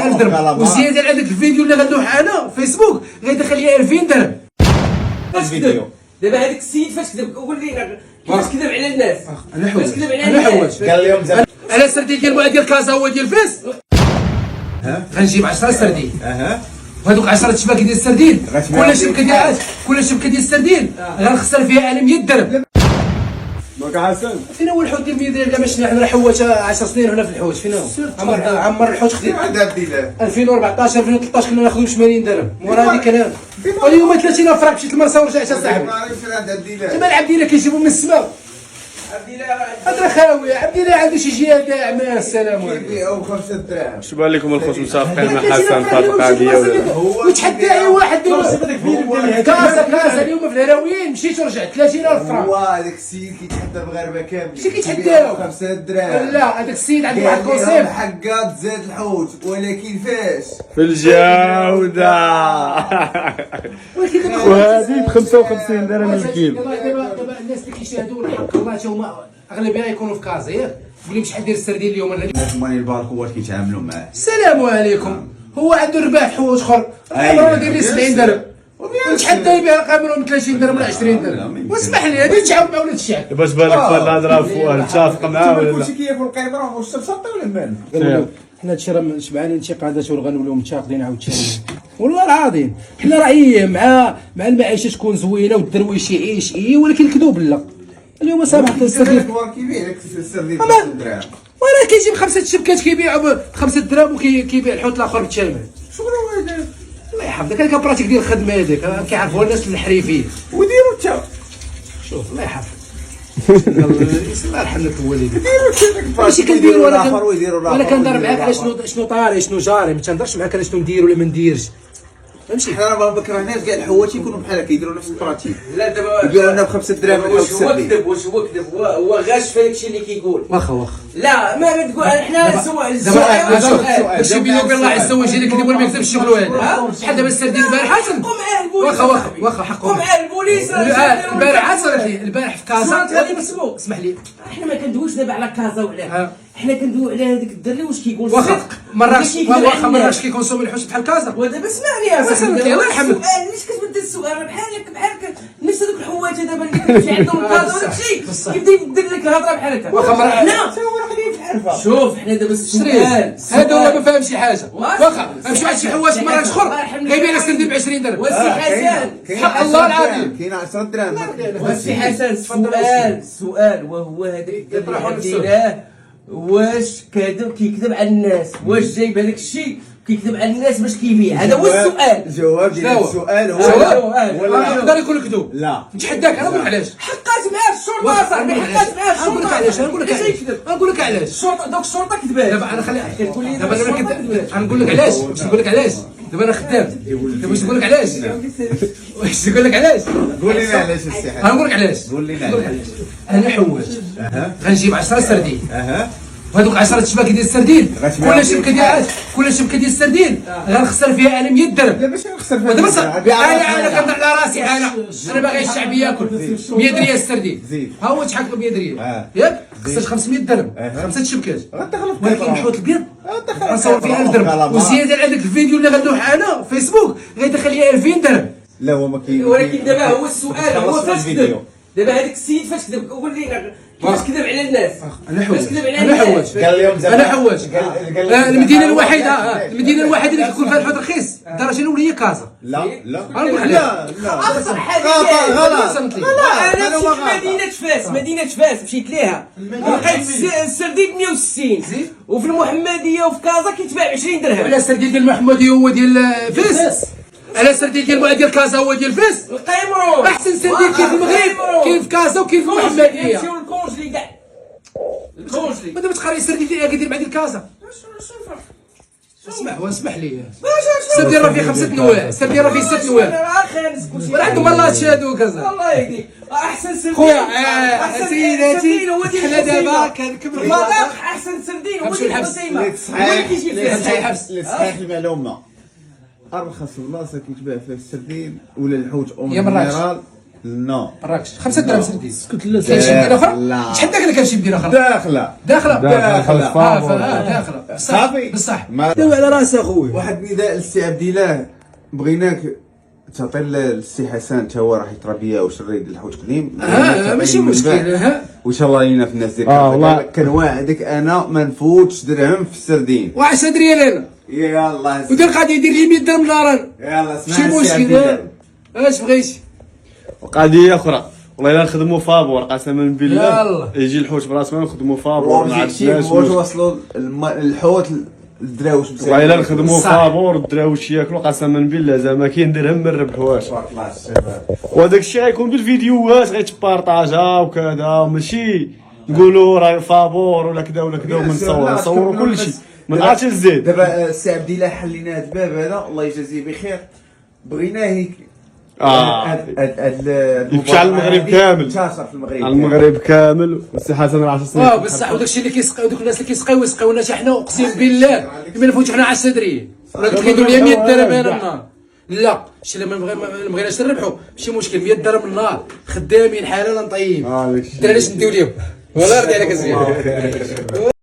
فيها 1000 درهم، وزياده على هذاك الفيديو اللي غندوح انا فيسبوك غيدخل لي 2000 درهم. الفيديو دابا هذاك السيد فاش كذب، قول لي كيفاش كذب على الناس؟ انا حواج كذب على انا حواج قال لهم زعما على سردين ديال كازا هو ديال فاس. غنجيب 10 سردين، وهذوك 10 شباك ديال السردين كل شبكه ديال السردين غنخسر فيها انا 100 درهم. دونك حسن فين هو الحوت ديال 100 درهم؟ كاع ماشي حنا حواش 10 سنين هنا في الحوت. فين هو عمر الحوت خديت عندها الديلار 2014 2013 كنا ناخذوا 80 درهم مورا هذيك كلام. واليوم 30 فرق مشيت لمرسى ورجعت اصاحبي. ما عرفتش عندها الديلار جمال عبد الله كيجيبوا من السماء. عبد الله هضره خاويه. عبد الله عنده شي جهه كاع. مع السلام عليكم. يبيعوا 5 دراهم. اش بان لكم الخوت متفقين مع حسن في هذه القضيه ولا؟ وتحدى اي واحد كاسه اليوم في الهراويين مشيت ورجعت 30000 فرنك. هو هذاك السيد كيتحدى المغاربه كاملين. ماشي كيتحداو 5 دراهم. لا هذاك السيد عنده واحد الكونسيبت. حقات زاد الحوت، ولكن فاش؟ في الجوده. وهذه ب 55 درهم الكيلو. دابا الناس اللي كيشاهدوا الحق الله هما اغلبيه يكونوا في كازا ياك. قول لي شحال داير السردين اليوم؟ ماني الباركوات كيتعاملوا معاه. السلام عليكم. هو عنده رباح في حوت اخر عمره داير لي 70 درهم، وشحال داير بها قامرهم 30 درهم ولا 20 درهم. واسمح لي هذه تعاون مع ولاد الشعب. باش بالك في الهضره فؤاد متفق معاه ولا لا؟ كلشي كياكل القيمره واش تبسطي ولا مال؟ حنا هادشي راه شبعانين انتقادات وغنوليو متشاقدين عاوتاني. والله العظيم حنا راه مع المعيشه تكون زوينه والدرويش يعيش ولكن الكذوب لا. اليوم سامحك السردين كيبيع لك السردين ب 5 دراهم، وراه كيجيب 5 شبكات كيبيعوا ب 5 دراهم وكيبيع الحوت الاخر بالثمن. شغل هو هذا. الله يحفظك. هذيك براتيك ديال الخدمه هذيك كيعرفوها الناس الحريفين. وديروا انت شوف الله يحفظك. الله يرحم لك الوالدين. ديروا ماشي كنديروا ولا كنهضر معاك على شنو طاري شنو جاري. ما تنهضرش معاك على شنو ندير ولا ما نديرش. فهمتي؟ حنا راه ما كرهناش كاع الحوات يكونوا بحال هكا يديروا نفس البراتيك. لا دابا يبيعوا لنا ب 5 دراهم واش هو كذب؟ واش هو كذب؟ هو غاش في هذاك الشيء اللي كيقول. واخا لا ما تقول حنا سؤال ماشي بيني وبين الله عز وجل كذب ولا ما يكذبش الشغل هذا. بحال دابا السردين البارح حسن. واخا حقهم مع البوليس. البارح صراحه البارح في كازا. اسمح لي احنا ما كندويوش دابا على كازا وعلى حنا كندويو على هذاك الدري واش كيقول واخا مراش كيكونسومي الحوش بحال كازا. ودابا اسمعني يا صاحبي الله يرحمك. علاش كتبدل السؤال؟ بحالك نفس هذوك الحوايج دابا اللي كتمشي عندهم كازا وداك الشيء يبدا يبدل لك الهضره بحال هكا. واخا حنا شوف حنا دابا السؤال هذا هو ما فاهم شي حاجه. واخا نمشي واحد شي حواش مراش اخر غيبيع لك سندي ب 20 درهم. وسي حسن حق الله العظيم كاين 10 دراهم. وسي حسن سؤال وهو هذاك اللي واش كيكذب على الناس؟ واش جايب هذاك الشيء كيكذب على الناس باش كيبيع؟ هذا هو السؤال. الجواب ديال السؤال هو يقدر يكون كذوب. لا نتحداك انا نقول لك علاش. حقات معاه الشرطه صاحبي، حقات معاه الشرطه. نقول لك علاش نقول لك علاش الشرطه دوك الشرطه كذبات. دابا انا خلي دابا انا نقول لك علاش. باش نقول لك علاش دابا انا خدام. دابا باش نقول لك علاش. واش نقول لك علاش؟ قول لنا علاش السي حسن. غنقول لك علاش. قول لنا علاش. انا حواج غنجيب 10 سردين، وهذوك 10 شباك ديال السردين كل شبكه ديال السردين غنخسر فيها انا 100 درهم. لا ماشي نخسر فيها. دابا انا كنهضر على راسي. انا باغي الشعب ياكل 100 ريال السردين. ها هو تحكم ب 100 ريال ياك خسرت 500 درهم 5 شبكات. ولكن الحوت البيض غنصور فيه 1000 درهم، وزياده على هذاك الفيديو اللي غندوح انا فيسبوك غيدخل لي 2000 درهم. لا هو ما كاين. ولكن دابا هو السؤال هو فاش كذب؟ دابا هذاك السيد فاش كذب؟ قول لي كيفاش كذب على الناس؟ انا حواج قال لهم زعما انا حواج المدينه الوحيده اللي كيكون فيها الحوت رخيص الدرجه الاولى هي كازا. لا اخسر حاجه غلط. انا في مدينه فاس مشيت ليها لقيت السردين ب 160 وفي المحمديه وفي كازا كيتباع ب 20 درهم. على السردين ديال المحمديه هو ديال فاس. على السردين ديال كازا هو ديال فاس. القيمرو احسن سردين كاين في المغرب، كاين في كازا وكاين في المحمديه. نمشيو للكونجلي كاع الكونجلي. ما دابا تقاري السردين اللي كيدير مع ديال كازا. اسمح لي السردين راه فيه 5 نواع، السردين راه فيه 6 نواع. راه عندهم الله تشادو وكذا. الله يهديك احسن سردين خويا سيداتي حنا دابا كنكملوا المذاق. احسن سردين هو اللي الخصيمه اللي كيجي فيها الحبس. لصحيح المعلومه ارخص بلاصه كيتباع فيها السردين ولا الحوت اون هي مراكش. جينيرال نو براكش 5 دراهم سردين قلت لا كاين شي مدينه اخرى لا. شحال داك اللي كان شي مدينه اخرى داخله داخله داخله فابور. داخله صافي بصح ما داو على راسي اخويا. واحد النداء للسي عبد الله، بغيناك تعطي للسي حسن تا هو راه يتربيه واش الريد الحوت قديم ماشي مشكل وان شاء الله لينا في الناس ديال والله. كنواعدك انا ما نفوتش درهم في السردين. و10 ريال انا يلا ودير قاعد يدير لي 100 درهم نهارا يلا اسمع شي السي عبد مشكل الله. اش بغيتي وقضيه اخرى والله الا نخدموا فابور قسما بالله يلا. يجي الحوت براسنا نخدموا فابور ما لوبجيكتيف عرفناش هو توصلوا الحوت للدراوش والله الا نخدموا صح. فابور الدراوش ياكلوا قسما بالله زعما كاين درهم ما نربحوهاش. تبارك الله الشباب. وهذاك الشيء غيكون بالفيديوهات غيتبارطاجا وكذا ماشي نقولوا راه فابور ولا كذا ولا كذا ونصوروا كل شيء من دابا- عاد الزيد. دابا السي عبد الله حلينا هذا الباب هذا الله يجازيه بخير، بغيناه هيك يمشي على المغرب كامل. انتشر في المغرب على المغرب كامل والسي حسن راه 10 سنين. بصح وداك الشيء اللي كيسقيو دوك الناس اللي كيسقيو يسقيونا حتى حنا اقسم بالله ما نفوتو حنا 10 درهم راه كيديروا لي 100 درهم انا النهار لا شي ما بغيناش نربحوا ماشي مشكل 100 درهم النهار خدامين حلالا طيب داك الشيء. الدراري اش نديو ليهم والله رضي عليك ازيان